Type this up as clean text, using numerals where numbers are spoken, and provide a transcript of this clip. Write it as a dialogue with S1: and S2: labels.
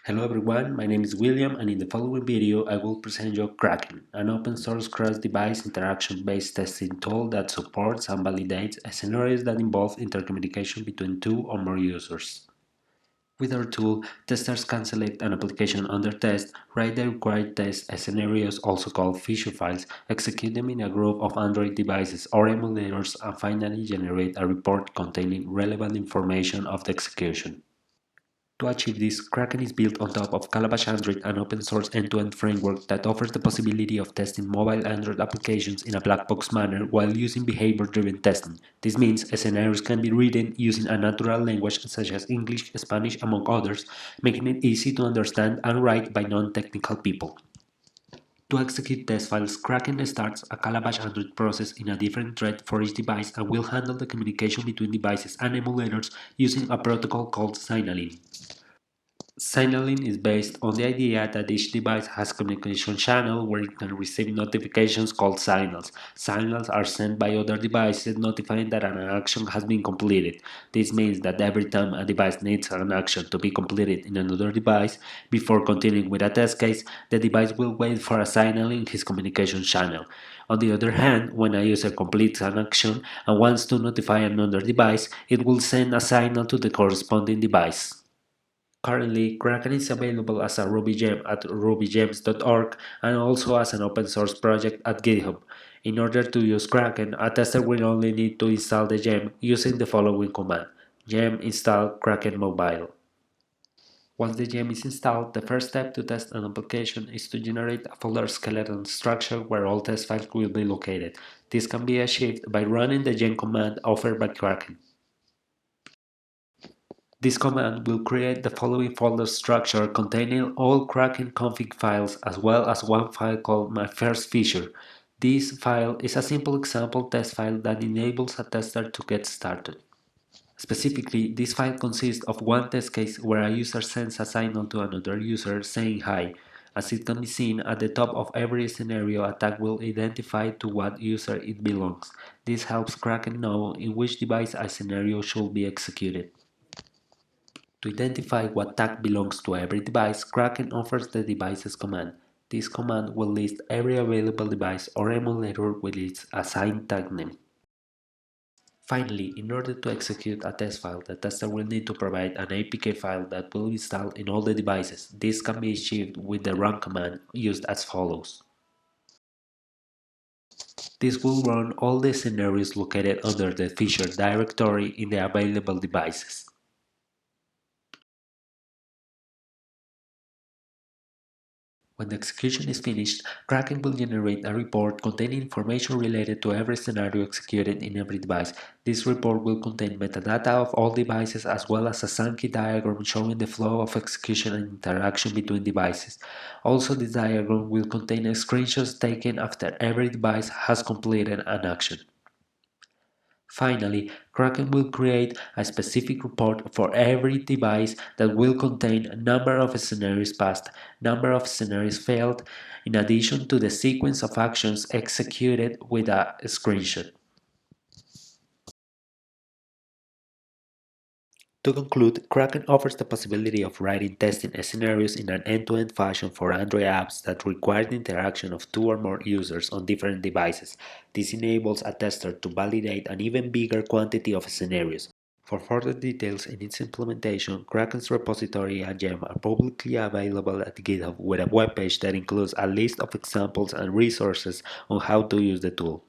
S1: Hello everyone, my name is William and in the following video I will present you Kraken, an open source cross-device interaction-based testing tool that supports and validates scenarios that involve intercommunication between two or more users. With our tool, testers can select an application under test, write the required test scenarios, also called feature files, execute them in a group of Android devices or emulators, and finally generate a report containing relevant information of the execution. To achieve this, Kraken is built on top of Calabash Android, an open-source end-to-end framework that offers the possibility of testing mobile Android applications in a black box manner while using behavior-driven testing. This means scenarios can be written using a natural language such as English, Spanish, among others, making it easy to understand and write by non-technical people. To execute test files, Kraken starts a Calabash Android process in a different thread for each device and will handle the communication between devices and emulators using a protocol called signaling. Signaling is based on the idea that each device has a communication channel where it can receive notifications called signals. Signals are sent by other devices notifying that an action has been completed. This means that every time a device needs an action to be completed in another device, before continuing with a test case, the device will wait for a signal in his communication channel. On the other hand, when a user completes an action and wants to notify another device, it will send a signal to the corresponding device. Currently, Kraken is available as a Ruby gem at rubygems.org and also as an open source project at GitHub. In order to use Kraken, a tester will only need to install the gem using the following command: gem install Kraken mobile. Once the gem is installed, the first step to test an application is to generate a folder skeleton structure where all test files will be located. This can be achieved by running the gem command offered by Kraken. This command will create the following folder structure containing all Kraken config files as well as one file called my first feature. This file is a simple example test file that enables a tester to get started. Specifically, this file consists of one test case where a user sends a signal to another user saying hi. As it can be seen, at the top of every scenario, a tag will identify to what user it belongs. This helps Kraken know in which device a scenario should be executed. To identify what tag belongs to every device, Kraken offers the devices command. This command will list every available device or emulator with its assigned tag name. Finally, in order to execute a test file, the tester will need to provide an APK file that will be installed in all the devices. This can be achieved with the run command used as follows. This will run all the scenarios located under the feature directory in the available devices. When the execution is finished, Kraken will generate a report containing information related to every scenario executed in every device. This report will contain metadata of all devices as well as a Sankey diagram showing the flow of execution and interaction between devices. Also, this diagram will contain screenshots taken after every device has completed an action. Finally, Kraken will create a specific report for every device that will contain number of scenarios passed, number of scenarios failed, in addition to the sequence of actions executed with a screenshot. To conclude, Kraken offers the possibility of writing testing scenarios in an end-to-end fashion for Android apps that require the interaction of two or more users on different devices. This enables a tester to validate an even bigger quantity of scenarios. For further details in its implementation, Kraken's repository and gem are publicly available at GitHub with a webpage that includes a list of examples and resources on how to use the tool.